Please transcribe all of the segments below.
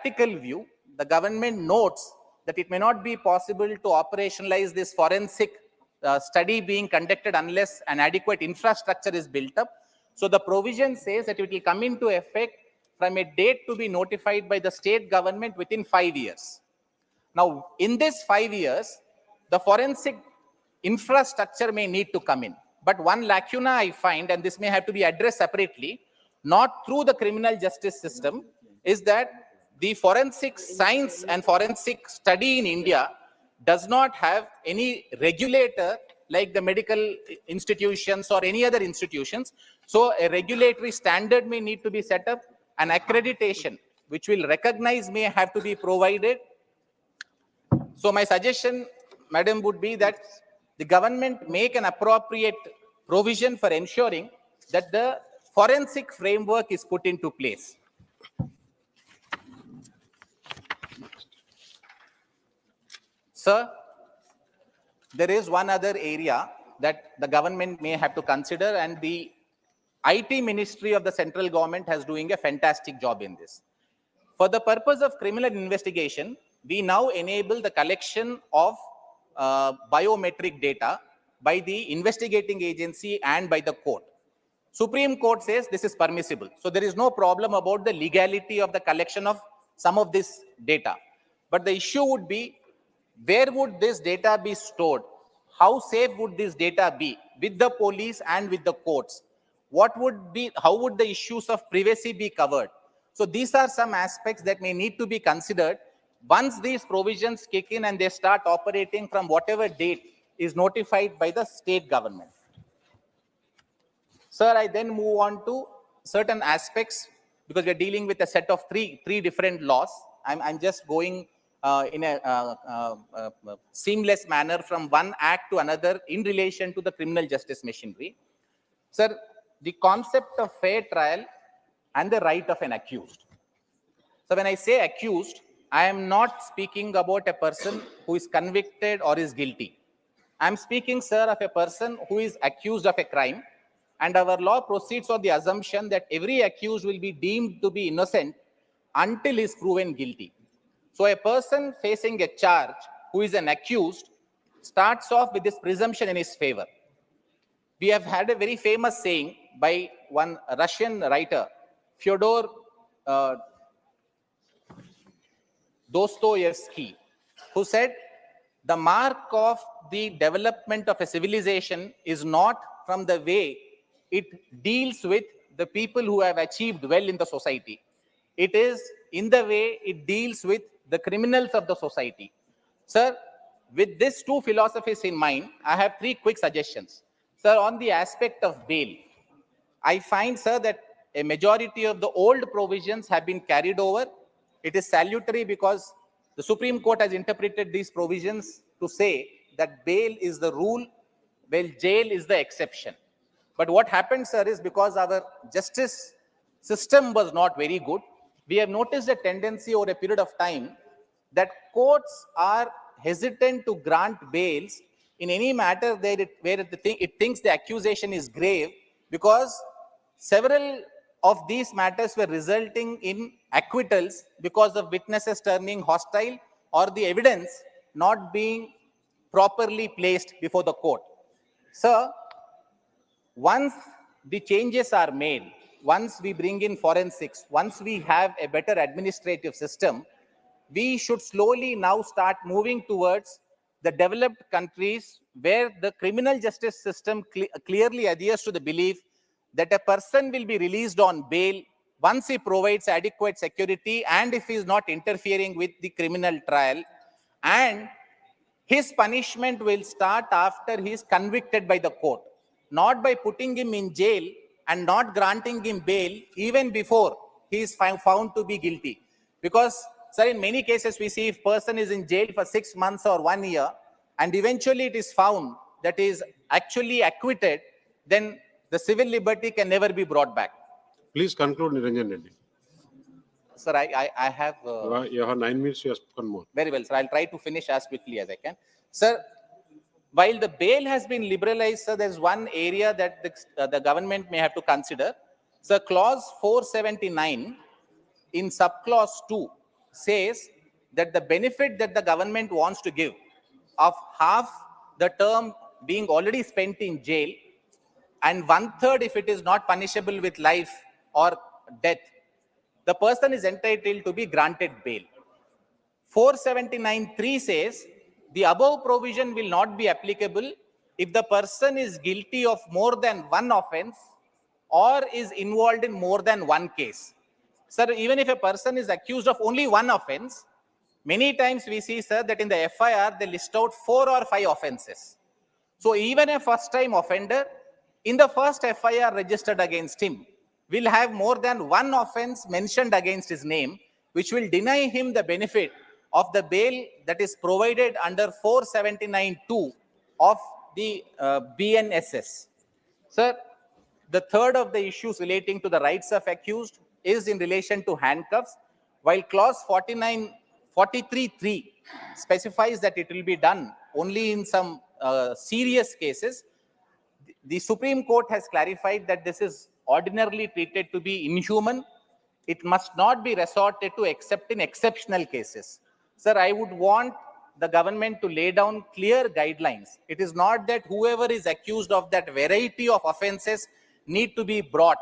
practical view, the government notes that it may not be possible to operationalize this forensic study being conducted unless an adequate infrastructure is built up. So the provision says that it will come into effect from a date to be notified by the state government within 5 years. Now, in this 5 years, the forensic infrastructure may need to come in. But one lacuna I find, and this may have to be addressed separately, not through the criminal justice system, is that the forensic science and forensic study in India does not have any regulator like the medical institutions or any other institutions. So a regulatory standard may need to be set up, an accreditation which will recognize may have to be provided. So my suggestion, Madam, would be that the government make an appropriate provision for ensuring that the forensic framework is put into place. Sir, there is one other area that the government may have to consider, and the IT Ministry of the central government has doing a fantastic job in this. For the purpose of criminal investigation, we now enable the collection of biometric data by the investigating agency and by the court. Supreme Court says this is permissible. So there is no problem about the legality of the collection of some of this data. But the issue would be, where would this data be stored? How safe would this data be with the police and with the courts? How would the issues of privacy be covered? So these are some aspects that may need to be considered once these provisions kick in and they start operating from whatever date is notified by the state government. Sir, I then move on to certain aspects, because we are dealing with a set of three different laws. I'm just going in a seamless manner from one act to another in relation to the criminal justice machinery. Sir, the concept of fair trial and the right of an accused. So when I say accused, I am not speaking about a person who is convicted or is guilty. I am speaking, sir, of a person who is accused of a crime, and our law proceeds on the assumption that every accused will be deemed to be innocent until he is proven guilty. So a person facing a charge who is an accused starts off with this presumption in his favor. We have had a very famous saying by one Russian writer, Fyodor Dostoevsky, who said, the mark of the development of a civilization is not from the way it deals with the people who have achieved well in the society. It is in the way it deals with the criminals of the society. Sir, with these two philosophies in mind, I have three quick suggestions. Sir, on the aspect of bail, I find, sir, that a majority of the old provisions have been carried over. It is salutary because the Supreme Court has interpreted these provisions to say that bail is the rule, while jail is the exception. But what happened, sir, is because our justice system was not very good, we have noticed a tendency over a period of time that courts are hesitant to grant bails in any matter where it thinks the accusation is grave, because several of these matters were resulting in acquittals because of witnesses turning hostile or the evidence not being properly placed before the court. Sir, once the changes are made, once we bring in forensics, once we have a better administrative system, we should slowly now start moving towards the developed countries where the criminal justice system clearly adheres to the belief that a person will be released on bail once he provides adequate security and if he is not interfering with the criminal trial, and his punishment will start after he is convicted by the court, not by putting him in jail and not granting him bail even before he is found to be guilty. Because, sir, in many cases we see if person is in jail for 6 months or 1 year and eventually it is found that he is actually acquitted, then the civil liberty can never be brought back. Please conclude, Niranjan Reddy. Sir, I have... you have 9 minutes, you have spoken more. Very well, sir. I'll try to finish as quickly as I can. Sir, while the bail has been liberalized, sir, there's one area that the government may have to consider. Sir, clause 479 in subclause 2 says that the benefit that the government wants to give of half the term being already spent in jail and one third if it is not punishable with life or death, the person is entitled to be granted bail. 479(3) says the above provision will not be applicable if the person is guilty of more than one offense or is involved in more than one case. Sir, even if a person is accused of only one offense, many times we see, sir, that in the FIR they list out 4 or 5 offenses. So even a first-time offender, in the first FIR registered against him, will have more than one offense mentioned against his name, which will deny him the benefit of the bail that is provided under 479(2) of the BNSS. Sir, the third of the issues relating to the rights of accused is in relation to handcuffs, while clause 43(3) specifies that it will be done only in some serious cases. The Supreme Court has clarified that this is ordinarily treated to be inhuman. It must not be resorted to except in exceptional cases. Sir, I would want the government to lay down clear guidelines. It is not that whoever is accused of that variety of offenses need to be brought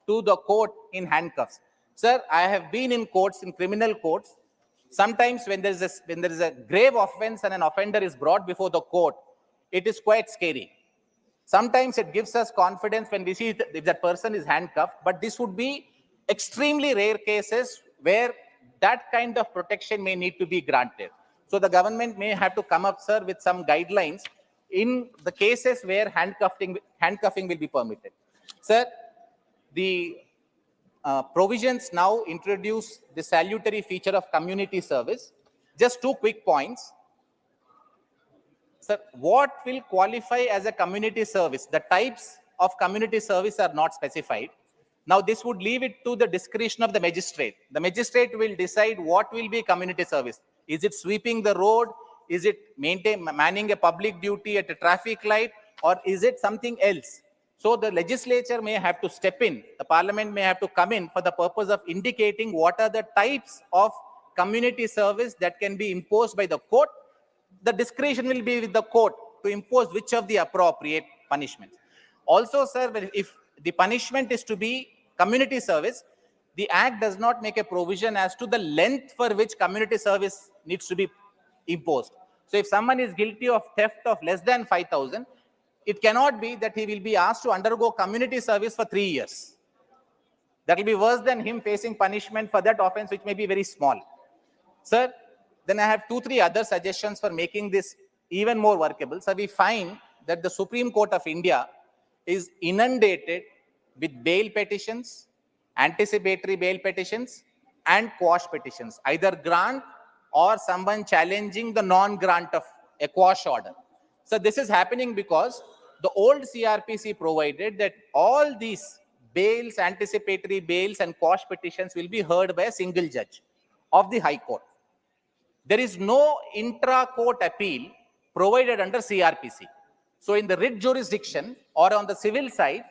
to the court in handcuffs. Sir, I have been in courts, in criminal courts. Sometimes when there is a grave offense and an offender is brought before the court, it is quite scary. Sometimes it gives us confidence when we see if that person is handcuffed, but this would be extremely rare cases where that kind of protection may need to be granted. So the government may have to come up, sir, with some guidelines in the cases where handcuffing will be permitted. Sir, the provisions now introduce the salutary feature of community service. Just 2 quick points. Sir, what will qualify as a community service? The types of community service are not specified. Now, this would leave it to the discretion of the magistrate. The magistrate will decide what will be community service. Is it sweeping the road? Is it manning a public duty at a traffic light? Or is it something else? So the legislature may have to step in. The parliament may have to come in for the purpose of indicating what are the types of community service that can be imposed by the court. The discretion will be with the court to impose which of the appropriate punishments. Also, sir, if the punishment is to be community service, the Act does not make a provision as to the length for which community service needs to be imposed. So if someone is guilty of theft of less than 5,000, it cannot be that he will be asked to undergo community service for 3 years. That will be worse than him facing punishment for that offense, which may be very small. Sir, then I have 2, 3 other suggestions for making this even more workable. So we find that the Supreme Court of India is inundated with bail petitions, anticipatory bail petitions, and quash petitions, either grant or someone challenging the non-grant of a quash order. So this is happening because the old CRPC provided that all these bails, anticipatory bails, and quash petitions will be heard by a single judge of the High Court. There is no intra-court appeal provided under CRPC. So in the writ jurisdiction or on the civil side,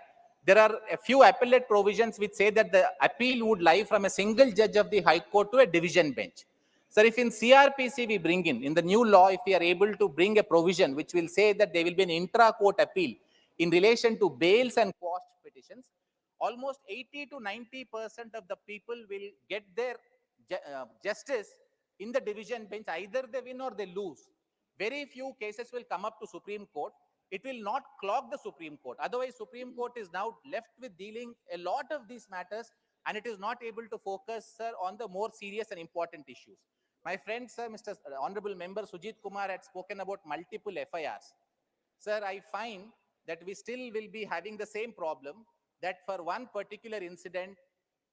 there are a few appellate provisions which say that the appeal would lie from a single judge of the High Court to a division bench. Sir, if in CRPC we bring in the new law, if we are able to bring a provision which will say that there will be an intra-court appeal in relation to bails and quash petitions, almost 80 to 90% of the people will get their justice in the division bench. Either they win or they lose. Very few cases will come up to Supreme Court. It will not clog the Supreme Court. Otherwise, Supreme Court is now left with dealing a lot of these matters, and it is not able to focus, sir, on the more serious and important issues. My friend, sir, Mr. Honorable Member Sujit Kumar had spoken about multiple FIRs. Sir, I find that we still will be having the same problem that for one particular incident,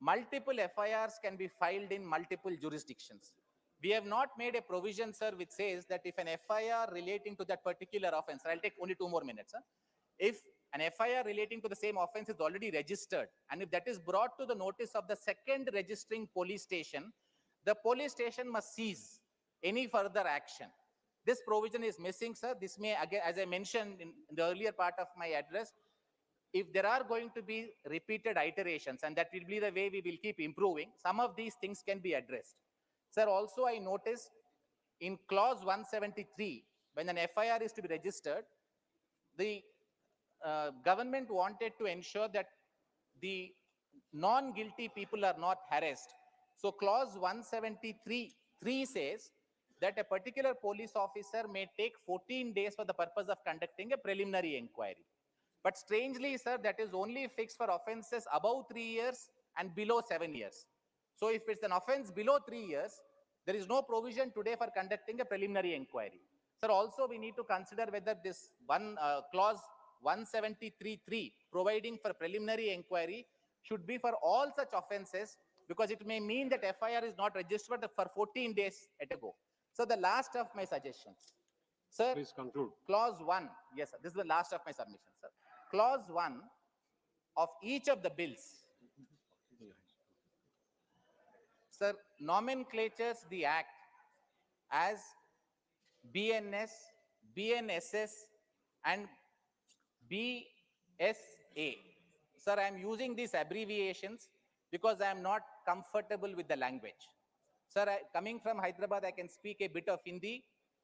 multiple FIRs can be filed in multiple jurisdictions. We have not made a provision, sir, which says that if an FIR relating to that particular offense, I'll take only 2 more minutes, sir. If an FIR relating to the same offense is already registered, and if that is brought to the notice of the second registering police station, the police station must cease any further action. This provision is missing, sir. This may, again, as I mentioned in the earlier part of my address, if there are going to be repeated iterations, and that will be the way we will keep improving, some of these things can be addressed. Sir, also I noticed in clause 173, when an FIR is to be registered, the government wanted to ensure that the non-guilty people are not harassed. So clause 173(3) says that a particular police officer may take 14 days for the purpose of conducting a preliminary inquiry. But strangely, sir, that is only fixed for offences above 3 years and below 7 years. So if it's an offence below 3 years, there is no provision today for conducting a preliminary inquiry. Sir, also we need to consider whether this clause 173(3) providing for preliminary inquiry should be for all such offences, because it may mean that FIR is not registered for 14 days at a go. So the last of my suggestions. Sir, Please conclude. clause 1, yes, sir, this is the last of my submission, sir. Clause 1 of each of the bills, sir, nomenclatures the act as BNS, BNSS, and BSA. Sir, I am using these abbreviations because I am not comfortable with the language. Sir, coming from Hyderabad, I can speak a bit of Hindi,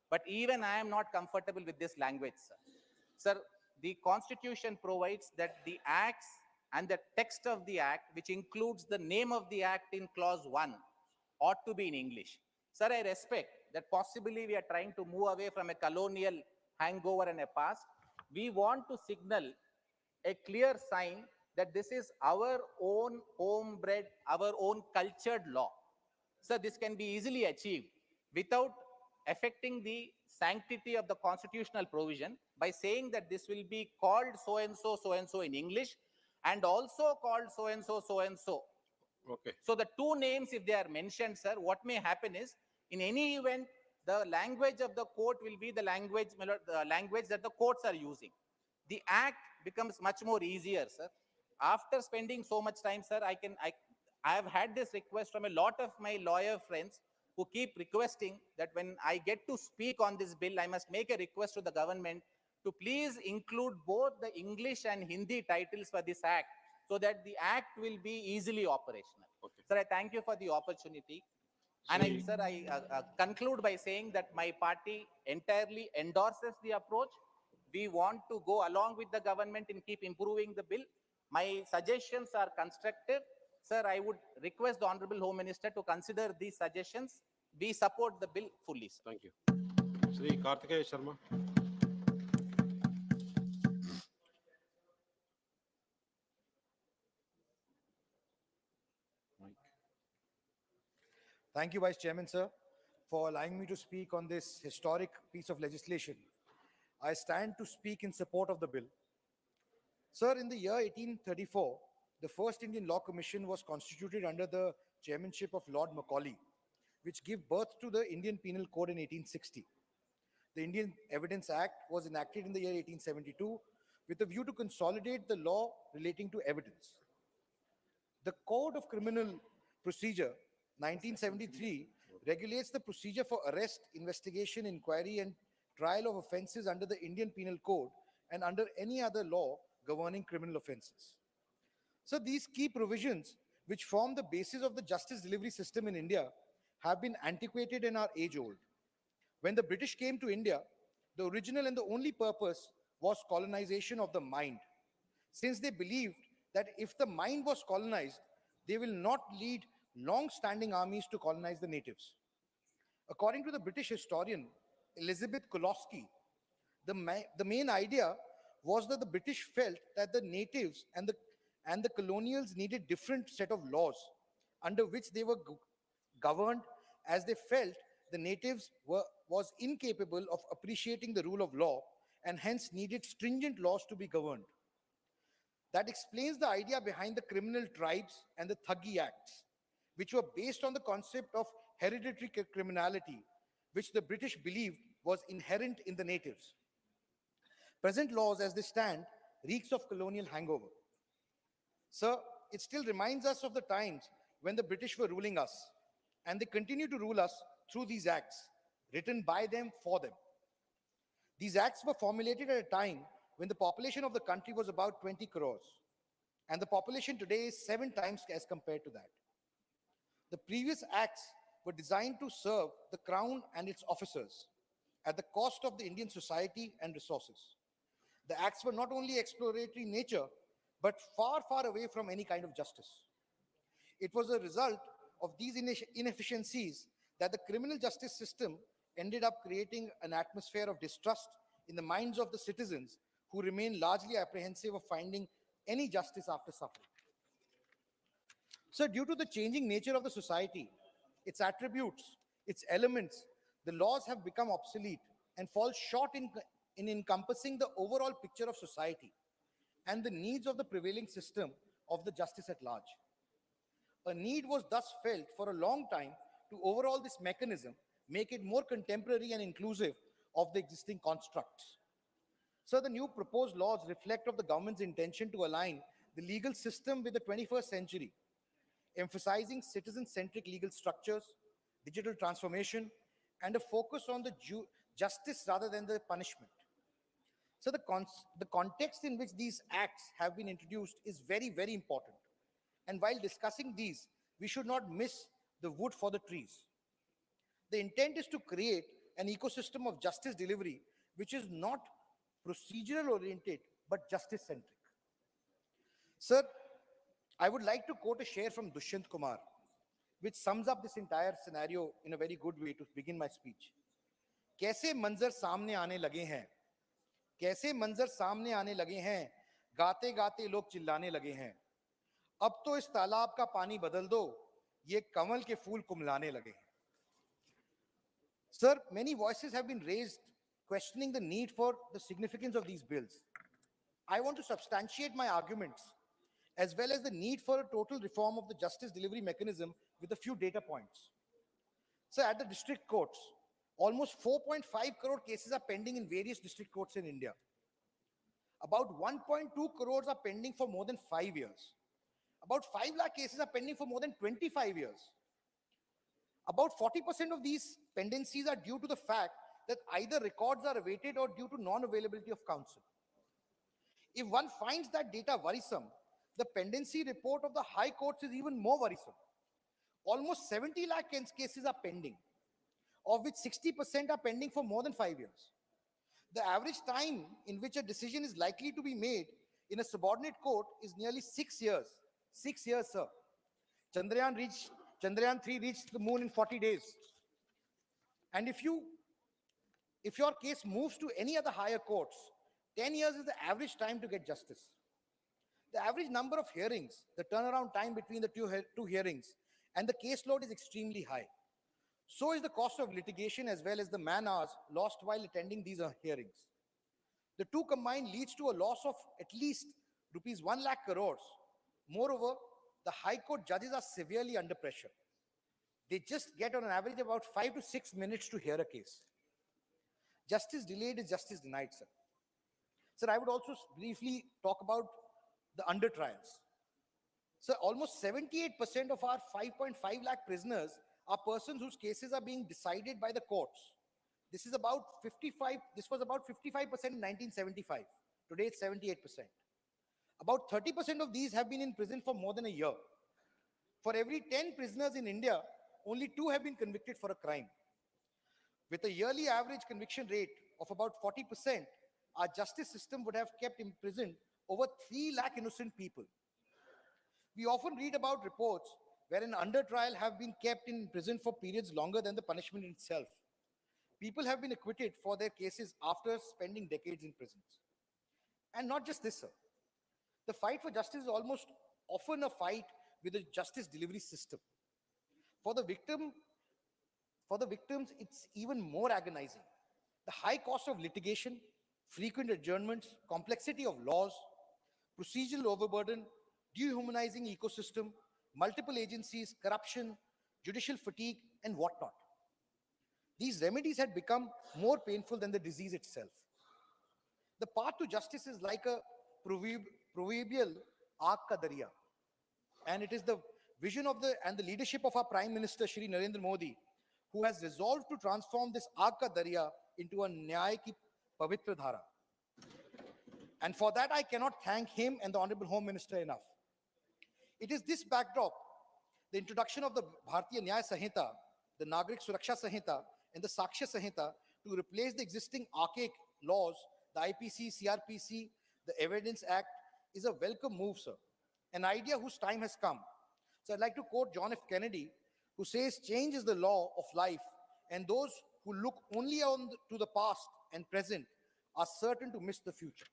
but even I am not comfortable with this language, sir. Sir, the Constitution provides that the acts and the text of the act, which includes the name of the act in clause 1, ought to be in English. Sir, I respect that possibly we are trying to move away from a colonial hangover and a past. We want to signal a clear sign that this is our own homebred, our own cultured law. So this can be easily achieved without affecting the sanctity of the constitutional provision by saying that this will be called so and so in English, and also called so and so. Okay. So the two names, if they are mentioned, sir, what may happen is, in any event, the language of the court will be the language that the courts are using. The act becomes much more easier, sir. After spending so much time, sir, I have had this request from a lot of my lawyer friends who keep requesting that when I get to speak on this bill, I must make a request to the government to please include both the English and Hindi titles for this act, so that the act will be easily operational. Okay. Sir, I thank you for the opportunity. And I conclude by saying that my party entirely endorses the approach. We want to go along with the government in keep improving the bill. My suggestions are constructive. Sir, I would request the Honorable Home Minister to consider these suggestions. We support the bill fully, sir. Thank you. Shri Kartikeya Sharma. Thank you, Vice Chairman, sir, for allowing me to speak on this historic piece of legislation. I stand to speak in support of the bill. Sir, in the year 1834, the first Indian Law Commission was constituted under the chairmanship of Lord Macaulay, which gave birth to the Indian Penal Code in 1860. The Indian Evidence Act was enacted in the year 1872 with a view to consolidate the law relating to evidence. The Code of Criminal Procedure 1973 regulates the procedure for arrest, investigation, inquiry, and trial of offences under the Indian Penal Code and under any other law governing criminal offences. So these key provisions, which form the basis of the justice delivery system in India, have been antiquated and are age-old. When the British came to India, the original and the only purpose was colonization of the mind, since they believed that if the mind was colonized, they will not lead long-standing armies to colonize the natives. According to the British historian Elizabeth Kolosky, the main idea was that the British felt that the natives and the colonials needed different set of laws under which they were governed, as they felt the natives was incapable of appreciating the rule of law and hence needed stringent laws to be governed. That explains the idea behind the criminal tribes and the Thuggy Acts, which were based on the concept of hereditary criminality, which the British believed was inherent in the natives. Present laws as they stand reeks of colonial hangover. Sir, it still reminds us of the times when the British were ruling us, and they continue to rule us through these acts, written by them for them. These acts were formulated at a time when the population of the country was about 20 crores, and the population today is 7 times as compared to that. The previous acts were designed to serve the crown and its officers at the cost of the Indian society and resources. The acts were not only exploratory in nature, but far, far away from any kind of justice. It was a result of these inefficiencies that the criminal justice system ended up creating an atmosphere of distrust in the minds of the citizens who remain largely apprehensive of finding any justice after suffering. So, due to the changing nature of the society, its attributes, its elements, the laws have become obsolete and fall short in encompassing the overall picture of society and the needs of the prevailing system of the justice at large. A need was thus felt for a long time to overhaul this mechanism, make it more contemporary and inclusive of the existing constructs. So the new proposed laws reflect of the government's intention to align the legal system with the 21st century, emphasizing citizen-centric legal structures, digital transformation, and a focus on the justice rather than the punishment. So the context in which these acts have been introduced is very, very important. And while discussing these, we should not miss the wood for the trees. The intent is to create an ecosystem of justice delivery which is not procedural oriented but justice centric. Sir, I would like to quote a share from Dushyant Kumar, which sums up this entire scenario in a very good way to begin my speech. कैसे मंजर सामने आने लगे हैं, कैसे मंजर सामने आने लगे हैं, गाते गाते लोग चिल्लाने लगे हैं, अब तो इस तालाब का पानी बदल दो, ये कमल के फूल कुमलाने लगे हैं. Sir, many voices have been raised questioning the need for the significance of these bills. I want to substantiate my arguments as well as the need for a total reform of the justice delivery mechanism with a few data points. So at the district courts, almost 4.5 crore cases are pending in various district courts in India. About 1.2 crores are pending for more than 5 years. About 5 lakh cases are pending for more than 25 years. About 40% of these pendencies are due to the fact that either records are awaited or due to non-availability of counsel. If one finds that data worrisome, the pendency report of the high courts is even more worrisome. Almost 70 lakh cases are pending, of which 60% are pending for more than 5 years. The average time in which a decision is likely to be made in a subordinate court is nearly 6 years. 6 years, sir. Chandrayaan 3 reached the moon in 40 days. And if your case moves to any other higher courts, 10 years is the average time to get justice. The average number of hearings, the turnaround time between the two hearings, and the caseload is extremely high. So is the cost of litigation as well as the man hours lost while attending these hearings. The two combined leads to a loss of at least rupees 1 lakh crores. Moreover, the High Court judges are severely under pressure. They just get on an average about 5 to 6 minutes to hear a case. Justice delayed is justice denied, sir. Sir, I would also briefly talk about the under trials. So almost 78% of our 5.5 lakh prisoners are persons whose cases are being decided by the courts. This was about 55% in 1975. Today it's 78%. About 30% of these have been in prison for more than a year. For every 10 prisoners in India, only 2 have been convicted for a crime. With a yearly average conviction rate of about 40%, our justice system would have kept imprisoned over 3 lakh innocent people. We often read about reports wherein under trial have been kept in prison for periods longer than the punishment itself. People have been acquitted for their cases after spending decades in prisons. And not just this, sir. The fight for justice is almost often a fight with the justice delivery system. For the victims, it's even more agonizing. The high cost of litigation, frequent adjournments, complexity of laws, procedural overburden, dehumanizing ecosystem, multiple agencies, corruption, judicial fatigue, and whatnot. These remedies had become more painful than the disease itself. The path to justice is like a proverbial aag ka darya. And it is the vision of the leadership of our Prime Minister, Shri Narendra Modi, who has resolved to transform this aag ka darya into a nyay ki pavitra dhara. And for that, I cannot thank him and the Honorable Home Minister enough. It is this backdrop, the introduction of the Bharatiya Nyaya Sanhita, the Nagrik Suraksha Sanhita, and the Sakshya Sanhita to replace the existing archaic laws, the IPC, CRPC, the Evidence Act, is a welcome move, sir. An idea whose time has come. So I'd like to quote John F. Kennedy, who says, "Change is the law of life, and those who look only to the past and present are certain to miss the future."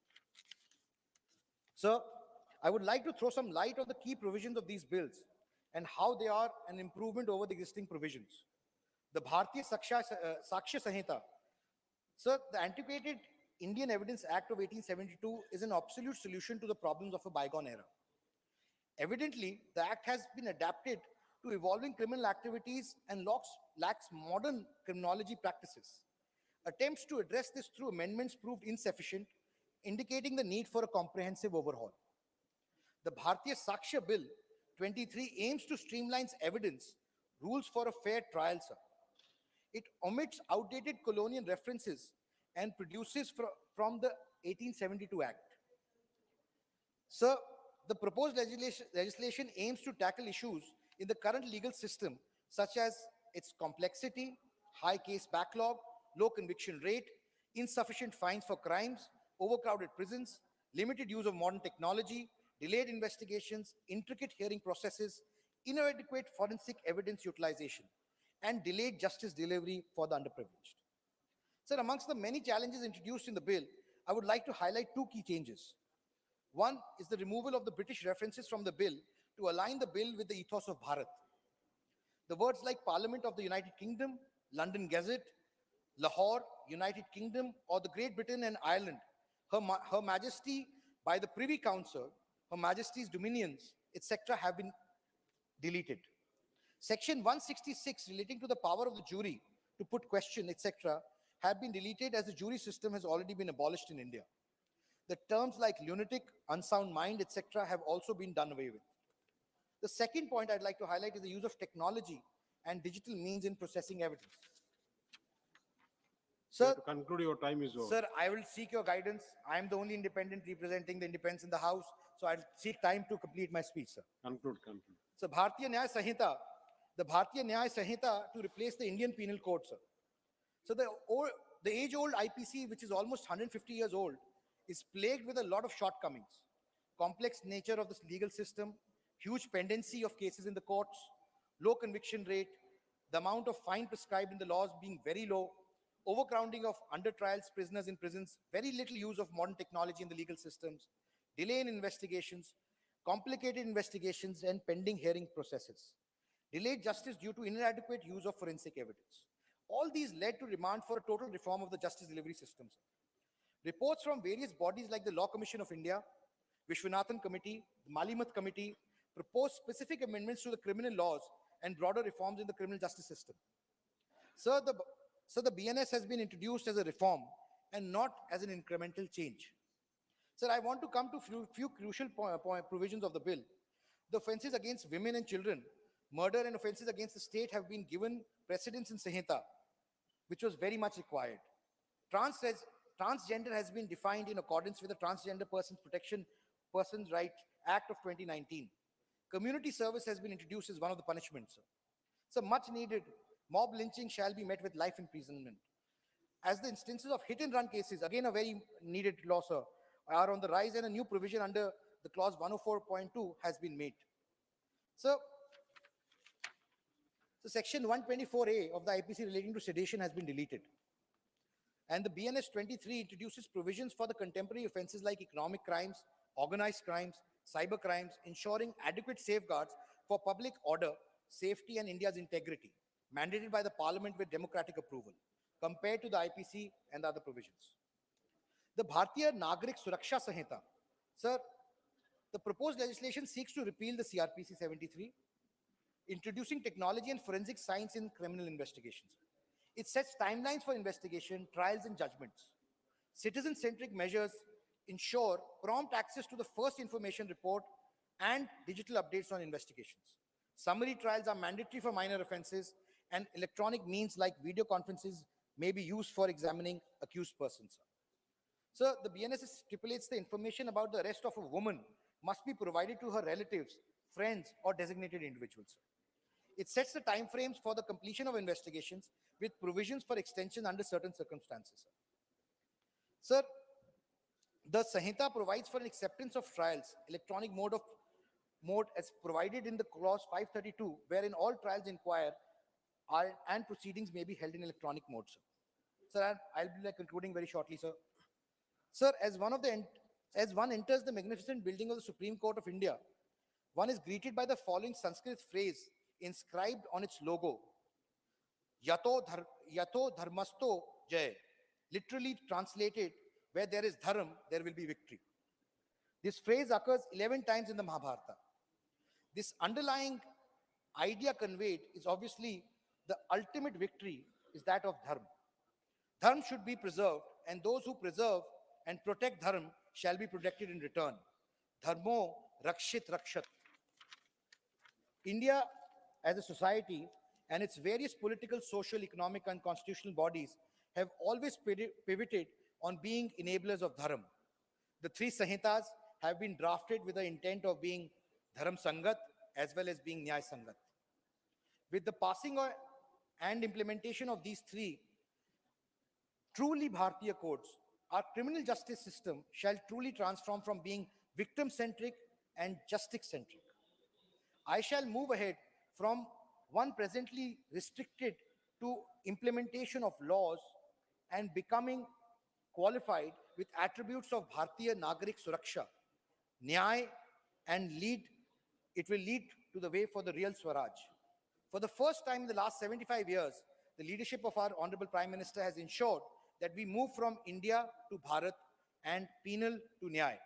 Sir, I would like to throw some light on the key provisions of these bills and how they are an improvement over the existing provisions. The Bharatiya Sakshya Sanhita. Sir, the antiquated Indian Evidence Act of 1872 is an absolute solution to the problems of a bygone era. Evidently, the act has been adapted to evolving criminal activities and lacks modern criminology practices. Attempts to address this through amendments proved insufficient, indicating the need for a comprehensive overhaul. The Bharatiya Sakshya Bill 23 aims to streamline evidence rules for a fair trial, sir. It omits outdated colonial references and produces from the 1872 Act. Sir, the proposed legislation aims to tackle issues in the current legal system, such as its complexity, high case backlog, low conviction rate, insufficient fines for crimes, overcrowded prisons, limited use of modern technology, delayed investigations, intricate hearing processes, inadequate forensic evidence utilization, and delayed justice delivery for the underprivileged. Sir, amongst the many challenges introduced in the bill, I would like to highlight two key changes. One is the removal of the British references from the bill to align the bill with the ethos of Bharat. The words like Parliament of the United Kingdom, London Gazette, Lahore, United Kingdom, or the Great Britain and Ireland, Her Majesty by the Privy Council, Her Majesty's Dominions, etc. have been deleted. Section 166 relating to the power of the jury to put question, etc. have been deleted as the jury system has already been abolished in India. The terms like lunatic, unsound mind, etc. have also been done away with. The second point I'd like to highlight is the use of technology and digital means in processing evidence. Sir, To conclude, your time is over. Sir, I will seek your guidance. I am the only independent representing the independents in the House, so I'll seek time to complete my speech, sir. Conclude. So, Bharatiya Nyaya Sanhita, the Bharatiya Nyaya Sanhita to replace the Indian Penal Code, sir. So, the age-old IPC, which is almost 150 years old, is plagued with a lot of shortcomings. Complex nature of this legal system, huge pendency of cases in the courts, low conviction rate, the amount of fine prescribed in the laws being very low, overcrowding of under trials prisoners in prisons, very little use of modern technology in the legal systems, delay in investigations, complicated investigations and pending hearing processes, delayed justice due to inadequate use of forensic evidence. All these led to demand for a total reform of the justice delivery systems. Reports from various bodies like the Law Commission of India, Vishwanathan Committee, the Malimat Committee proposed specific amendments to the criminal laws and broader reforms in the criminal justice system. Sir, the BNS has been introduced as a reform and not as an incremental change. Sir, I want to come to few crucial provisions of the bill. The offences against women and children, murder and offences against the state have been given precedence in Sanhita, which was very much required. Transgender has been defined in accordance with the Transgender Persons Right Act of 2019. Community service has been introduced as one of the punishments. So much needed, mob lynching shall be met with life imprisonment. As the instances of hit and run cases, again a very needed law, sir, are on the rise, and a new provision under the clause 104.2 has been made. So section 124A of the IPC relating to sedition has been deleted. And the BNS 23 introduces provisions for the contemporary offenses like economic crimes, organized crimes, cyber crimes, ensuring adequate safeguards for public order, safety, and India's integrity, mandated by the Parliament with democratic approval, compared to the IPC and the other provisions. The Bharatiya Nagrik Suraksha Sanhita. Sir, the proposed legislation seeks to repeal the CRPC 73, introducing technology and forensic science in criminal investigations. It sets timelines for investigation, trials, and judgments. Citizen-centric measures ensure prompt access to the first information report and digital updates on investigations. Summary trials are mandatory for minor offenses, and electronic means like video conferences may be used for examining accused persons. So the BNS stipulates the information about the arrest of a woman must be provided to her relatives, friends, or designated individuals. It sets the time frames for the completion of investigations with provisions for extension under certain circumstances. Sir, the Sanhita provides for an acceptance of trials, electronic mode as provided in the clause 532, wherein all trials inquire and proceedings may be held in electronic mode, sir. Sir, I'll be concluding very shortly, sir. Sir, as one enters the magnificent building of the Supreme Court of India, one is greeted by the following Sanskrit phrase inscribed on its logo: Yato dharmasto jay. Literally translated, where there is dharma, there will be victory. This phrase occurs 11 times in the Mahabharata. This underlying idea conveyed is obviously the ultimate victory is that of dharma. Dharma should be preserved, and those who preserve and protect dharma shall be protected in return. Dharmo rakshit rakshat. India as a society and its various political, social, economic, and constitutional bodies have always pivoted on being enablers of dharma. The three Sanhitas have been drafted with the intent of being Dharam Sangat as well as being Nyay Sangat. With the passing and implementation of these three truly Bharatiya codes, our criminal justice system shall truly transform from being victim-centric and justice-centric. I shall move ahead from one presently restricted to implementation of laws and becoming qualified with attributes of Bharatiya Nagarik Suraksha, Nyay, and it will lead to the way for the real Swaraj. For the first time in the last 75 years, the leadership of our Honorable Prime Minister has ensured that we move from India to Bharat and penal to Nyay.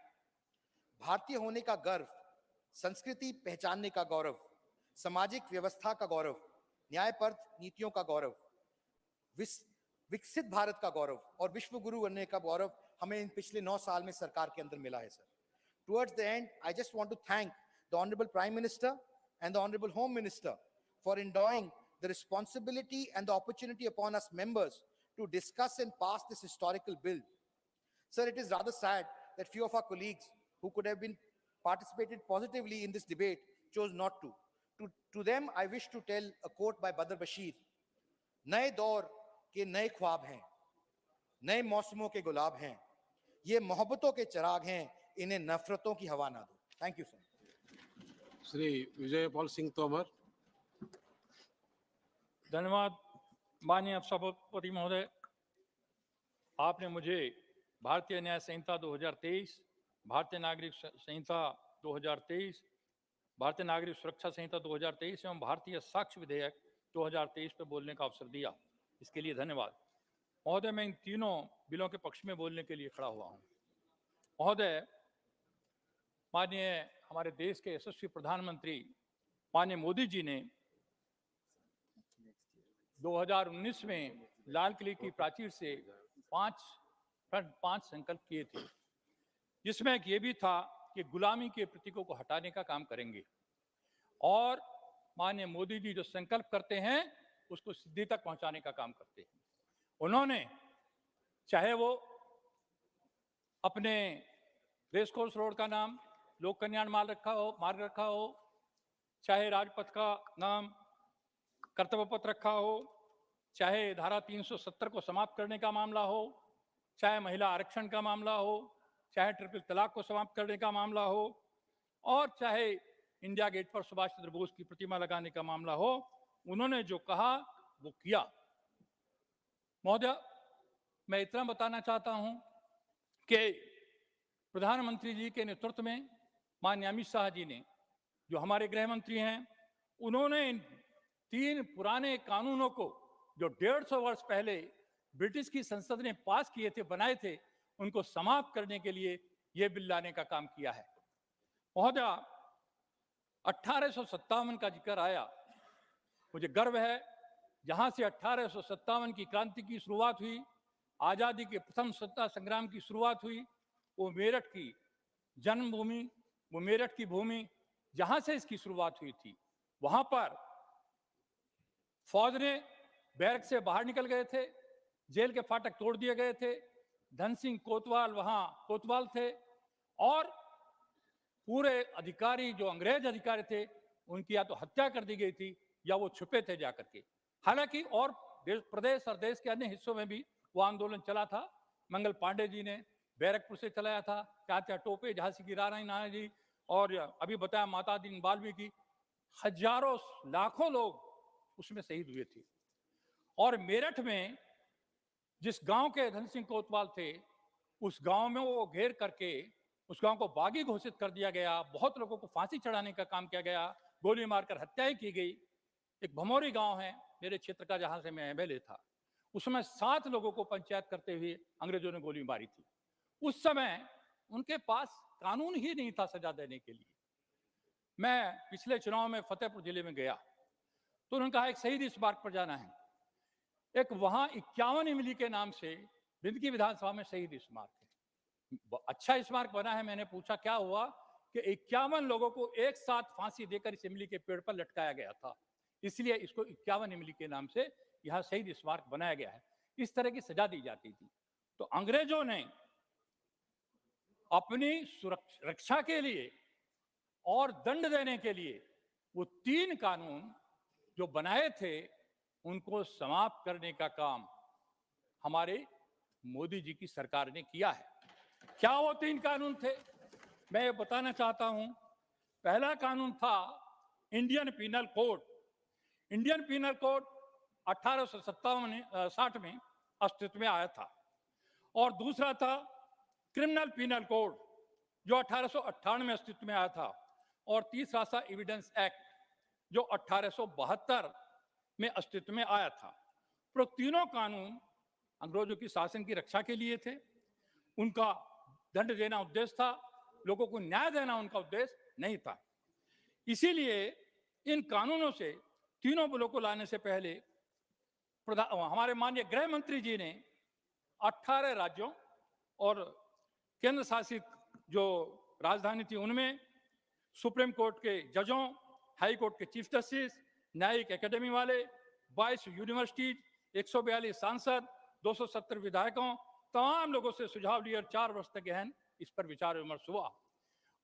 भारतीय होने का गर्व, संस्कृति पहचानने का गौरव, सामाजिक व्यवस्था का गौरव, न्यायपरक नीतियों का गौरव, विकसित भारत का गौरव और विश्व गुरु बनने का गौरव हमें इन पिछले 9 साल में सरकार के अंदर मिला है, sir. Towards the end, I just want to thank the Honorable Prime Minister and the Honorable Home Minister for endowing the responsibility and the opportunity upon us members to discuss and pass this historical bill. Sir, it is rather sad that few of our colleagues who could have been participated positively in this debate chose not to. To them, I wish to tell a quote by Badr Bashir: नए दौर के नए ख्वाब हैं, नए मौसमों के गुलाब हैं, ये मोहब्बतों के चिराग हैं, इन्हें नफरतों की हवा ना दो. Thank you, sir. Shri Vijay Pal Singh Tomar. धन्यवाद माननीय सभापति महोदय. आपने मुझे भारतीय न्याय संहिता 2023, भारतीय नागरिक संहिता 2023, भारतीय नागरिक सुरक्षा संहिता 2023 एवं भारतीय साक्ष्य विधेयक 2023 पर बोलने का अवसर दिया. इसके लिए धन्यवाद. महोदय, मैं इन तीनों बिलों के पक्ष में बोलने के लिए खड़ा हुआ हूं. महोदय, माननीय हमारे देश के यशस्वी प्रधानमंत्री माननीय मोदी जी ने 2019 में लाल किले की प्राचीर से 5 संकल्प किए थे, जिसमें एक ये भी था कि गुलामी के प्रतीकों को हटाने का काम करेंगे. और माननीय मोदी जी जो संकल्प करते हैं उसको सिद्धि तक पहुंचाने का काम करते हैं. उन्होंने चाहे वो अपने रेसकोर्स रोड का नाम लोक कल्याण मार्ग रखा हो, चाहे राजपथ का नाम कर्तव्य पथ रखा हो, चाहे धारा 370 को समाप्त करने का मामला हो, चाहे महिला आरक्षण का मामला हो, चाहे ट्रिपल तलाक को समाप्त करने का मामला हो, और चाहे इंडिया गेट पर सुभाष चंद्र बोस की प्रतिमा लगाने का मामला हो, उन्होंने जो कहा वो किया. महोदय, मैं इतना बताना चाहता हूं कि प्रधानमंत्री जी के नेतृत्व में माननीय अमित शाह जी ने, जो हमारे गृह मंत्री हैं, उन्होंने इन 3 पुराने कानूनों को जो 150 वर्ष पहले ब्रिटिश की संसद ने पास किए थे, बनाए थे, उनको समाप्त करने के लिए यह बिल लाने का काम किया है. महोदय, 1857 का जिक्र आया. मुझे गर्व है, जहां से 1857 की क्रांति की शुरुआत हुई, आजादी के प्रथम स्वतंत्रता संग्राम की शुरुआत हुई, वो मेरठ की जन्मभूमि, वो मेरठ की भूमि जहां से इसकी शुरुआत हुई थी, वहां पर फौज ने बैरक से बाहर निकल गए थे, जेल के फाटक तोड़ दिए गए थे, धन सिंह कोतवाल वहां कोतवाल थे, और पूरे अधिकारी जो अंग्रेज अधिकारी थे उनकी या तो हत्या कर दी गई थी या वो छुपे थे जाकर के। हालांकि और प्रदेश और देश के अन्य हिस्सों में भी वो आंदोलन चला था। मंगल पांडे जी ने बैरकपुर से चलाया था, चाचा टोपे, झांसी की रानी नाना जी, और अभी बताया माता दीन वाल्मीकि, हजारों लाखों लोग उसमें शहीद हुए थे। और मेरठ में जिस गांव के धन सिंह कोतवाल थे, उस गांव में वो घेर करके उस गांव को बागी घोषित कर दिया गया। बहुत लोगों को फांसी चढ़ाने का काम किया गया, गोली मारकर हत्याएं की गई। एक भमोरी गांव है मेरे क्षेत्र का, जहां से मैं एमएलए था, उसमें 7 लोगों को पंचायत करते हुए अंग्रेजों ने गोली मारी थी। उस समय उनके पास कानून ही नहीं था सजा देने के लिए। मैं पिछले चुनाव में फतेहपुर जिले में गया तो उन्होंने कहा एक शहीद स्मारक पर जाना है। एक वहां 51 इमली के नाम से बिंदकी विधानसभा में शहीद स्मारक है, अच्छा स्मारक बना है। मैंने पूछा क्या हुआ, कि 51 लोगों को एक साथ फांसी देकर इस इमली के पेड़ पर लटकाया गया था, इसलिए इसको 51 इमली के नाम से यहां शहीद स्मारक बनाया गया है। इस तरह की सजा दी जाती थी। तो अंग्रेजों ने अपनी रक्षा के लिए और दंड देने के लिए वो 3 कानून जो बनाए थे, उनको समाप्त करने का काम हमारे मोदी जी की सरकार ने किया है। क्या वो 3 कानून थे, मैं ये बताना चाहता हूं। पहला कानून था Indian penal code. Indian penal code 1857-60 में अस्तित्व में आया था। और दूसरा था क्रिमिनल पीनल कोड, जो 1898 में अस्तित्व में आया था। और तीसरा था एविडेंस एक्ट, जो 1872 में अस्तित्व में आया था। तो तीनों कानून अंग्रेजों की शासन की रक्षा के लिए थे। उनका दंड देना उद्देश्य था, लोगों को न्याय देना उनका उद्देश्य नहीं था। इसीलिए इन कानूनों से, तीनों बिलों को लाने से पहले हमारे माननीय गृह मंत्री जी ने 18 राज्यों और केंद्र शासित जो राजधानी थी उनमें सुप्रीम कोर्ट के जजों, हाई कोर्ट के चीफ जस्टिस, न्यायिक एकेडमी वाले, 22 यूनिवर्सिटीज, 142 सांसद, 270 विधायकों, तमाम लोगों से सुझाव लिए और 4 वर्ष तक गहन इस पर विचार विमर्श हुआ।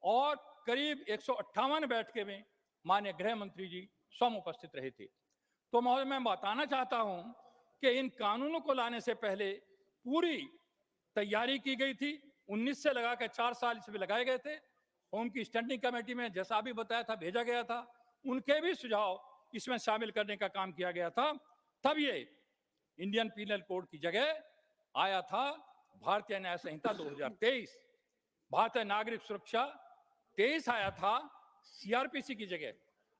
और करीब 158 बैठके में माननीय गृह मंत्री जी स्वयं उपस्थित रहे थे। तो महोदय, मैं बताना चाहता हूं कि इन कानूनों को लाने से पहले पूरी तैयारी की गई थी। 19 से लगाकर 4 साल इसमें लगाए गए थे। उनकी स्टैंडिंग कमेटी में, जैसा अभी बताया था, भेजा गया था। उनके भी सुझाव इसमें शामिल करने का काम किया गया था। तब ये इंडियन पीनल कोड की जगह आया था भारतीय न्याय संहिता 2023। भारतीय नागरिक सुरक्षा 23 आया था सीआरपीसी की जगह,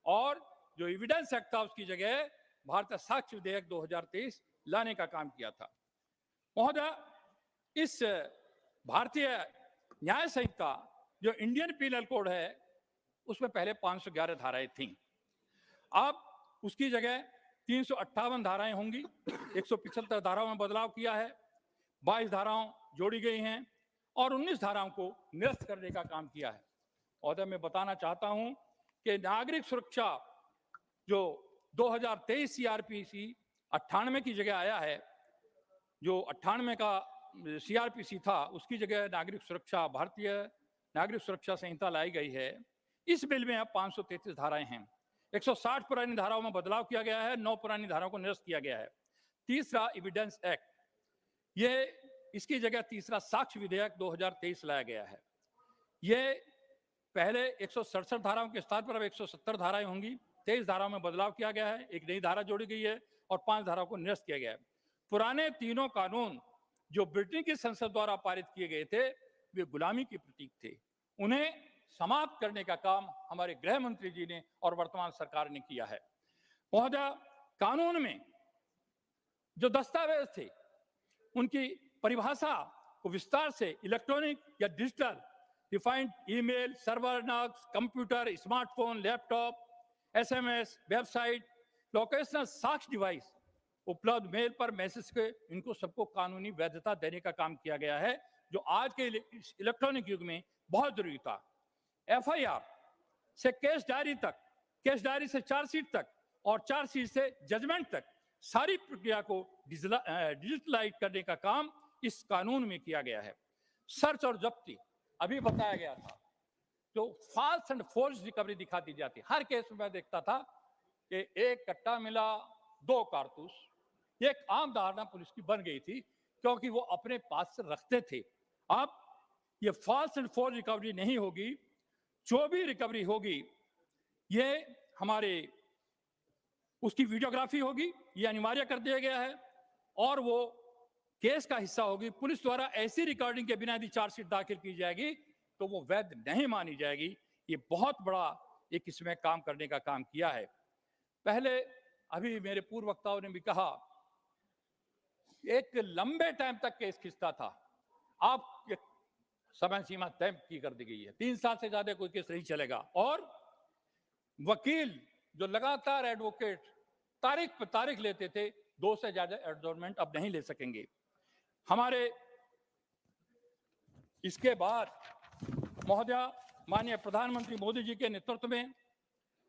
और जो एविडेंस एक्ट था उसकी जगह भारतीय साक्ष्य विधेयक 2023 लाने का काम किया था। महोदय, इस भारतीय न्याय संहिता जो इंडियन पीनल कोड है, उसमें पहले 511 धाराएं थीं। अब उसकी जगह 358 धाराएं होंगी। 175 धाराओं में बदलाव किया है, 22 धाराओं जोड़ी गई हैं और 19 धाराओं को निरस्त करने का काम किया है। और मैं बताना चाहता हूं कि नागरिक सुरक्षा जो 2023 सीआरपीसी 98 की जगह आया है, जो 98 का सीआरपीसी था उसकी जगह नागरिक सुरक्षा, भारतीय नागरिक सुरक्षा संहिता लाई गई है। इस बिल में अब 533 धाराएं हैं। 160 पुरानी धाराओं में बदलाव किया गया है, 9 पुरानी धाराओं को निरस्त किया गया है। तीसरा एविडेंस एक्ट, ये इसकी जगह तीसरा साक्ष्य विधेयक 2023 लाया गया है। ये पहले 167 धाराओं के स्थान पर अब 170 धाराएं होंगी। 23 धाराओं में बदलाव किया गया है, एक नई धारा जोड़ी गई है और 5 धाराओं को निरस्त किया गया है। पुराने तीनों कानून जो ब्रिटेन की संसद द्वारा पारित किए गए थे, वे गुलामी के प्रतीक थे। उन्हें समाप्त करने का काम हमारे गृह मंत्री जी ने और वर्तमान सरकार ने किया है। महोदय, कानून में जो दस्तावेज थे उनकी परिभाषा को विस्तार से इलेक्ट्रॉनिक या डिजिटल, डिफाइंड ईमेल, सर्वर नक्स, computer, smartphone, laptop, SMS, website, locational साक्ष्य डिवाइस, उपलब्ध मेल पर मैसेज के, इनको सबको कानूनी वैधता देने का काम किया गया है, जो आज के इलेक्ट्रॉनिक युग में बहुत जरूरी था। एफआईआर से केस डायरी तक, केस डायरी से चार्जशीट तक और चार्जशीट से जजमेंट तक सारी प्रक्रिया को डिजिटलाइज करने का काम इस कानून में किया गया है। सर्च और जब्ती, अभी बताया गया था, जो फॉल्स एंड फोर्स रिकवरी दिखा दी जाती, हर केस में मैं देखता था कि एक कट्टा मिला, 2 कारतूस। एक आम धारणा पुलिस की बन गई थी, क्योंकि वो अपने पास से रखते थे। अब ये फॉल्स एंड फोर्ज रिकवरी नहीं होगी, जो भी रिकवरी होगी ये हमारे उसकी वीडियोग्राफी होगी, ये अनिवार्य कर दिया गया है, और वो केस का हिस्सा होगी। पुलिस द्वारा ऐसी रिकॉर्डिंग के बिना यदि चार्जशीट दाखिल की जाएगी तो वो वैध नहीं मानी जाएगी। ये बहुत बड़ा एक इसमें काम करने का काम किया है। पहले अभी मेरे पूर्व वक्ताओं ने भी कहा, एक लंबे टाइम तक केस खिंचता था, अब समय सीमा तय की कर दी गई है, 3 साल से ज्यादा कोई केस नहीं चलेगा। और वकील जो लगातार एडवोकेट तारीख पर तारीख लेते थे, 2 से ज्यादा एडजॉर्नमेंट अब नहीं ले सकेंगे। हमारे इसके बाद महोदया, माननीय प्रधानमंत्री मोदी जी के नेतृत्व में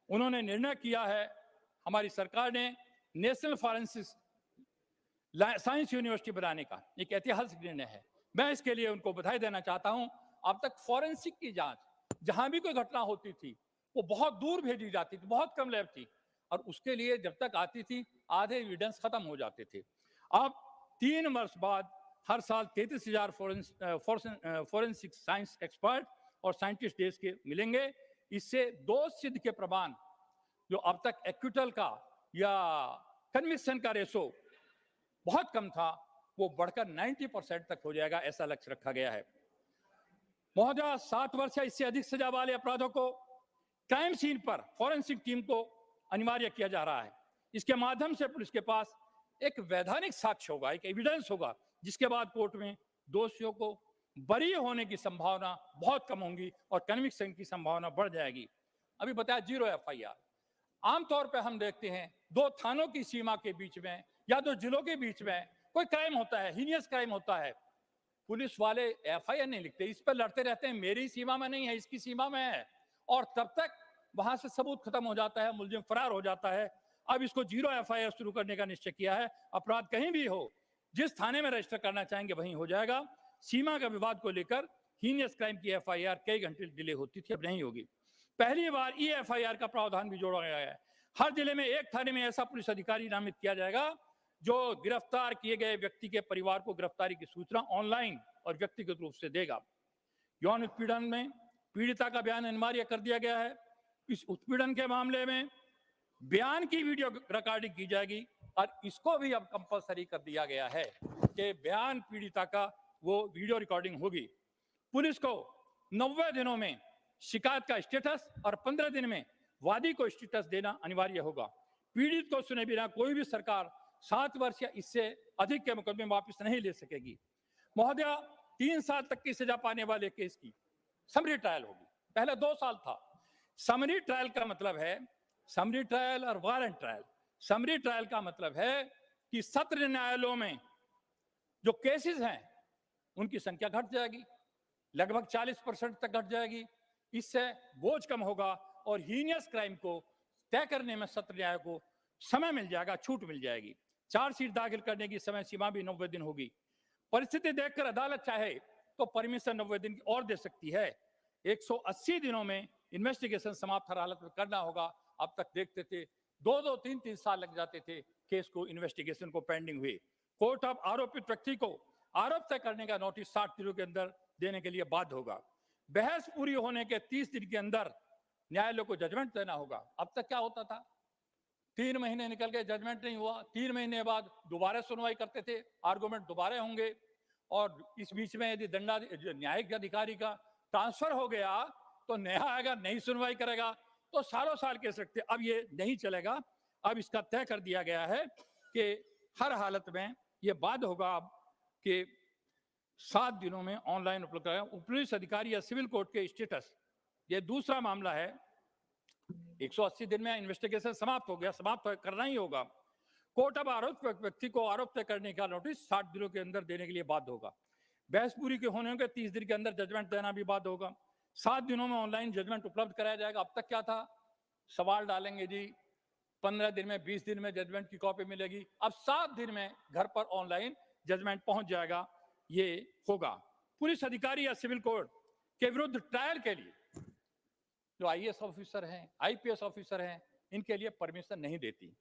उन्होंने निर्णय किया है, हमारी सरकार ने नेशनल फॉरेंसिक साइंस यूनिवर्सिटी बनाने का एक ऐतिहासिक निर्णय है। मैं इसके लिए उनको बधाई देना चाहता हूं। अब तक फॉरेंसिक की जांच जहां भी कोई घटना होती थी वो बहुत दूर भेजी जाती थी, बहुत कम लैब थी, और उसके लिए जब तक आती थी आधे एविडेंस खत्म हो जाते थे। अब 3 वर्ष बाद हर साल 33,000 फॉरेंसिक साइंस एक्सपर्ट और साइंटिस्ट देश के मिलेंगे। इससे दोष सिद्ध के प्रमाण जो अब तक एक्विटल का या कन्विक्शन का रेशो बहुत कम था, वो बढ़कर 90% तक हो जाएगा, ऐसा लक्ष्य रखा गया है। महोदया, 7 वर्ष या इससे अधिक सजा वाले अपराधों को क्राइम सीन पर फॉरेंसिक टीम को अनिवार्य किया जा रहा है। इसके माध्यम से पुलिस के पास एक वैधानिक साक्ष्य होगा, एक एविडेंस होगा, जिसके बाद कोर्ट में दोषियों को बरी होने की संभावना बहुत कम होगी और कन्विक्शन की संभावना बढ़ जाएगी। अभी बताया 0 FIR। आमतौर पर हम देखते हैं 2 थानों की सीमा के बीच में या 2 जिलों के बीच में कोई क्राइम होता है, हीनियस क्राइम होता है, पुलिस वाले FIR नहीं लिखते, इस पर लड़ते रहते हैं, मेरी सीमा में नहीं है, इसकी सीमा में है, और तब तक वहां से सबूत खत्म हो जाता है, मुलजिम फरार हो जाता है। अब इसको 0 FIR शुरू करने का निश्चय किया है। अपराध कहीं भी हो, जिस थाने में रजिस्टर करना चाहेंगे वहीं हो जाएगा। सीमा का विवाद को लेकर हीनियस क्राइम की FIR कई घंटे डिले होती थी, अब नहीं होगी। पहली बार FIR का प्रावधान भी जोड़ा गया है। हर जिले में एक थाने में ऐसा पुलिस अधिकारी नामित किया जाएगा जो गिरफ्तार किए गए व्यक्ति के परिवार को गिरफ्तारी की सूचना ऑनलाइन और व्यक्तिगत रूप से देगा। यौन उत्पीड़न में पीड़िता का बयान अनिवार्य कर दिया गया है। इस उत्पीड़न के मामले में बयान की वीडियो रिकॉर्डिंग की जाएगी, और इसको भी अब कंपलसरी कर दिया गया है कि बयान पीड़िता का वो वीडियो रिकॉर्डिंग होगी। पुलिस को 90 दिनों में शिकायत का स्टेटस और 15 दिन में वादी को स्टेटस देना अनिवार्य होगा। पीड़ित को सुने बिना कोई भी सरकार 7 वर्ष या इससे अधिक के मुकदमे वापस नहीं ले सकेगी। महोदया, 3 साल तक की सजा पाने वाले केस की समरी ट्रायल होगी। पहले 2 साल था। समरी ट्रायल का मतलब है, समरी ट्रायल और वारंट ट्रायल। समरी ट्रायल का मतलब है कि सत्र न्यायालयों में जो केसेस हैं उनकी संख्या घट जाएगी, लगभग 40% तक घट जाएगी। इससे बोझ कम होगा और हीनियस क्राइम को तय करने में सत्र न्याय को समय मिल जाएगा, छूट मिल जाएगी। चार्जशीट दाखिल करने की समय सीमा भी 90 दिन होगी। परिस्थिति देखकर अदालत चाहे तो परमिशन 90 दिन की और दे सकती है। 180 दिनों में इन्वेस्टिगेशन समाप्त हर हालत में करना होगा। अब तक देखते थे 2-2, 3-3 साल लग जाते थे केस को, इन्वेस्टिगेशन को पेंडिंग हुए। कोर्ट अब आरोपित व्यक्ति को आरोप तय करने का नोटिस 60 दिनों के अंदर देने के लिए बाध्य होगा। बहस पूरी होने के 30 दिन के अंदर न्यायालय को जजमेंट देना होगा। अब तक क्या होता था, 3 महीने निकल गए, जजमेंट नहीं हुआ, 3 महीने बाद दोबारा सुनवाई करते थे, आर्गुमेंट दोबारा होंगे, और इस बीच में यदि न्यायिक अधिकारी का ट्रांसफर हो गया तो नया आएगा, नई सुनवाई करेगा, तो सालों साल कह सकते। अब ये नहीं चलेगा। अब इसका तय कर दिया गया है कि हर हालत में ये बाध्य होगा कि 7 दिनों में ऑनलाइन उपलब्ध कराएं। पुलिस अधिकारी या सिविल कोर्ट के स्टेटस, ये दूसरा मामला है। 180 दिन में इन्वेस्टिगेशन समाप्त हो गया, समाप्त करना ही होगा। कोर्ट अब आरोप व्यक्ति को आरोप तय करने का नोटिस 60 दिनों के अंदर देने के लिए बाध्य होगा। बहस पूरी के होने के 30 दिन के अंदर जजमेंट देना भी बाध्य होगा। 7 दिनों में ऑनलाइन जजमेंट उपलब्ध कराया जाएगा। अब तक क्या था, सवाल डालेंगे जी, 15 दिन में, 20 दिन में जजमेंट की कॉपी मिलेगी। अब 7 दिन में घर पर ऑनलाइन जजमेंट पहुंच जाएगा, ये होगा। पुलिस अधिकारी या सिविल कोर्ट के विरुद्ध ट्रायल के लिए जो IAS ऑफिसर हैं, IPS ऑफिसर हैं, इनके लिए परमिशन नहीं देती,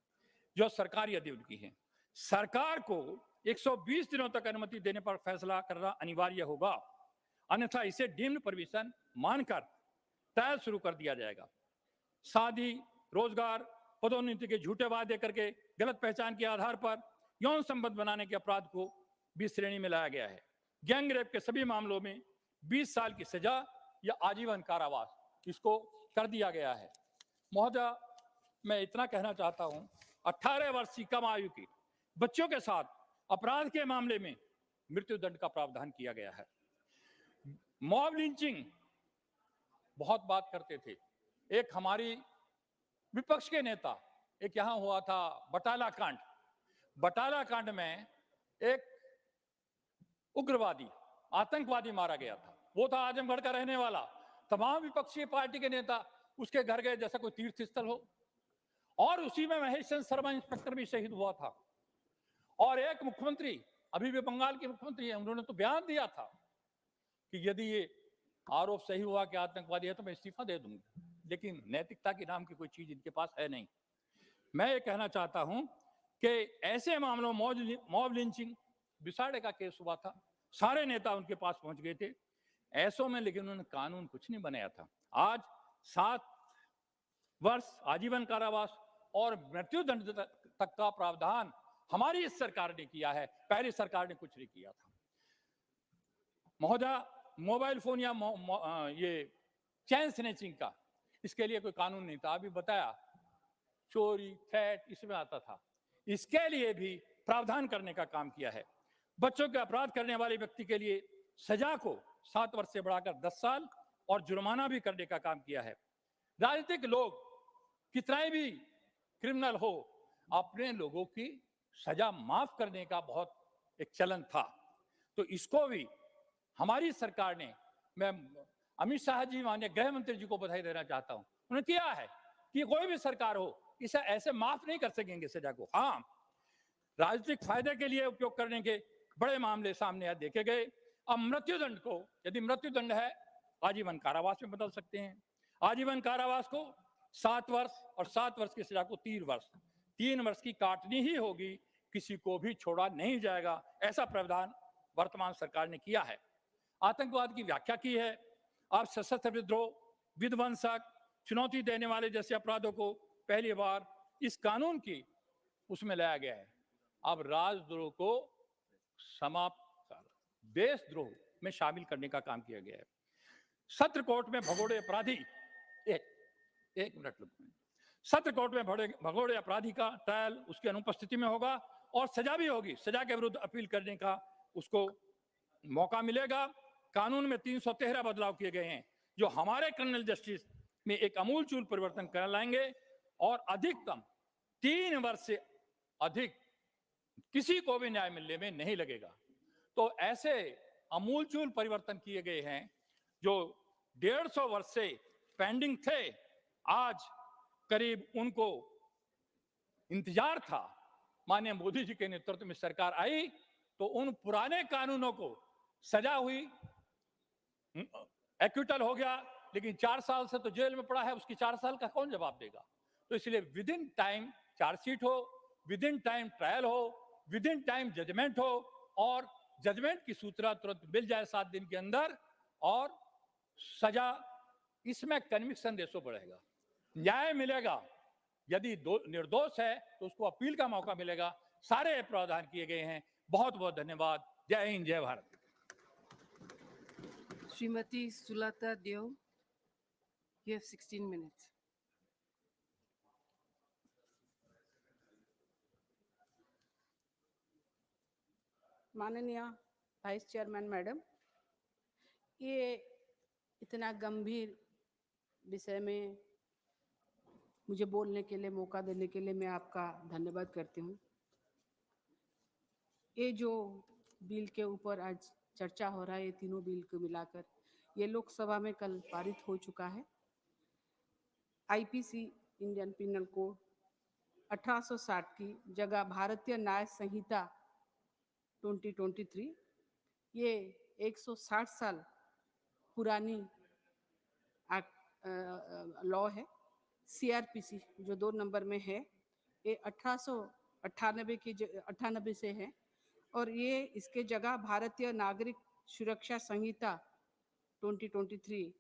जो सरकारी अधिनियम की है। सरकार को 120 दिनों तक अनुमति देने पर फैसला करना अनिवार्य होगा, अन्यथा इसे डीम्ड परमिशन मानकर ट्रायल शुरू कर दिया जाएगा। शादी, रोजगार, पदोन्नति के झूठे वादे करके गलत पहचान के आधार पर यौन संबंध बनाने के अपराध को भी श्रेणी में लाया गया है। गैंग रेप के सभी मामलों में 20 साल की सजा या आजीवन कारावास इसको कर दिया गया है। महोदय, मैं इतना कहना चाहता हूं, 18 वर्ष की कम आयु की बच्चों के साथ अपराध के मामले में मृत्युदंड का प्रावधान किया गया है। मॉब लिंचिंग बहुत बात करते थे। एक हमारी विपक्ष के नेता, एक यहां हुआ था बटाला कांड। बटाला कांड में एक उग्रवादी, आतंकवादी मारा गया था। वो था आजमगढ़ का रहने वाला। तमाम विपक्षी पार्टी के नेता उसके घर गए जैसा कोई तीर्थ स्थल हो, और उसी में महेश चंद्र शर्मा इंस्पेक्टर भी शहीद हुआ था। और एक मुख्यमंत्री, अभी भी बंगाल के मुख्यमंत्री है, उन्होंने तो बयान दिया था कि यदि ये आरोप सही हुआ कि आतंकवादी है तो मैं इस्तीफा दे दूंगा। लेकिन नैतिकता के नाम की कोई चीज इनके पास है नहीं। मैं ये कहना चाहता हूं कि ऐसे मामलों, मॉब लिंचिंग, बिसाड़े का केस हुआ था, सारे नेता उनके पास पहुंच गए थे ऐसों में, लेकिन उन्होंने कानून कुछ नहीं बनाया था। आज 7 वर्ष आजीवन कारावास और मृत्युदंड तक का प्रावधान हमारी इस सरकार ने किया है, पहली सरकार ने कुछ नहीं किया था। महोदय, मोबाइल फोन या ये चैन स्नैचिंग का, इसके लिए कोई कानून नहीं था। अभी बताया चोरी, थ्रेट इसमें आता था। इसके लिए भी प्रावधान करने का काम किया है। बच्चों के अपराध करने वाले व्यक्ति के लिए सजा को 7 वर्ष से बढ़ाकर 10 साल और जुर्माना भी करने का काम किया है। राजनीतिक लोग कितना भी क्रिमिनल हो, अपने लोगों की सजा माफ करने का बहुत एक चलन था। तो इसको भी हमारी सरकार ने, मैं अमित शाह जी, माननीय गृह मंत्री जी को बधाई देना चाहता हूं, उन्होंने किया है कि कोई भी सरकार हो इसे ऐसे माफ नहीं कर सकेंगे सजा को। हाँ, राजनीतिक फायदे के लिए उपयोग करने के बड़े मामले सामने देखे गए। अब मृत्युदंड को, यदि मृत्युदंड है, आजीवन कारावास में बदल सकते हैं। आजीवन कारावास को 7 वर्ष और 7 वर्ष की सजा को 3 वर्ष, 3 वर्ष की काटनी ही होगी, किसी को भी छोड़ा नहीं जाएगा। ऐसा प्रावधान वर्तमान सरकार ने किया है। आतंकवाद की व्याख्या की है। अब सशस्त्र विद्रोह, विध्वंसक, चुनौती देने वाले जैसे अपराधों को पहली बार इस कानून की उसमें लाया गया है। अब राजद्रोह को समाप्त कर देशद्रोह में शामिल करने का काम किया गया है। सत्र कोर्ट में भगोड़े अपराधी, एक मिनट रुकिए। सत्र कोर्ट में भगोड़े अपराधी का ट्रायल उसकी अनुपस्थिति में होगा और सजा भी होगी। सजा के विरुद्ध अपील करने का उसको मौका मिलेगा। कानून में 313 बदलाव किए गए हैं, जो हमारे क्रिमिनल जस्टिस में एक अमूलचूल परिवर्तन कर लाएंगे और अधिकतम 3 वर्ष से अधिक किसी को भी न्याय मिलने में नहीं लगेगा। तो ऐसे अमूलचूल परिवर्तन किए गए हैं जो 150 वर्ष से पेंडिंग थे। आज करीब उनको इंतजार था। माननीय मोदी जी के नेतृत्व में सरकार आई तो उन पुराने कानूनों को सजा हुई, एक्विटल हो गया, लेकिन 4 साल से तो जेल में पड़ा है, उसकी 4 साल का कौन जवाब देगा? तो इसलिए विद इन टाइम चार्जशीट हो, विद इन टाइम ट्रायल हो, विद इन टाइम जजमेंट हो, और जजमेंट की सूचना तुरंत मिल जाए 7 दिन के अंदर, और सजा, इसमें कन्विक्शन रेशो बढ़ेगा, न्याय मिलेगा। यदि निर्दोष है तो उसको अपील का मौका मिलेगा। सारे प्रावधान किए गए हैं। बहुत बहुत धन्यवाद। जय हिंद, जय Bharat. Srimati Sulata Deo, you have 16 minutes. माननीय वाइस चेयरमैन मैडम, ये इतना गंभीर विषय में मुझे बोलने के लिए मौका देने के लिए मैं आपका धन्यवाद करती हूँ। ये जो बिल के ऊपर आज चर्चा हो रहा है, ये तीनों बिल को मिलाकर ये लोकसभा में कल पारित हो चुका है। आईपीसी, इंडियन पिनल कोड 1860 की जगह भारतीय न्याय संहिता 2023, ये 160 साल पुरानी लॉ है। सीआरपीसी जो 2 नंबर में है, ये 1898 की 98 से है और ये इसके जगह भारतीय नागरिक सुरक्षा संहिता 2023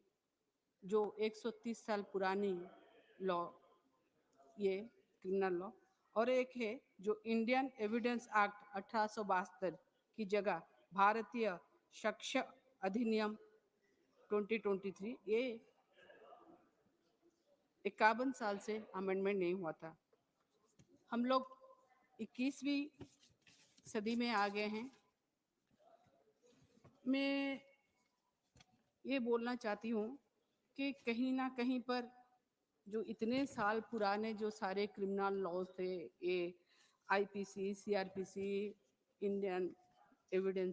जो 130 साल पुरानी लॉ, ये क्रिमिनल लॉ, और एक है जो इंडियन एविडेंस एक्ट 1872 की जगह भारतीय साक्ष्य अधिनियम 2023, ये 51 साल से अमेंडमेंट नहीं हुआ था। हम लोग 21वीं सदी में आ गए हैं। मैं ये बोलना चाहती हूँ कि कहीं ना कहीं पर जो इतने साल पुराने जो सारे क्रिमिनल लॉज थे, ये आईपीसी, सीआरपीसी, इंडियन एविडेंस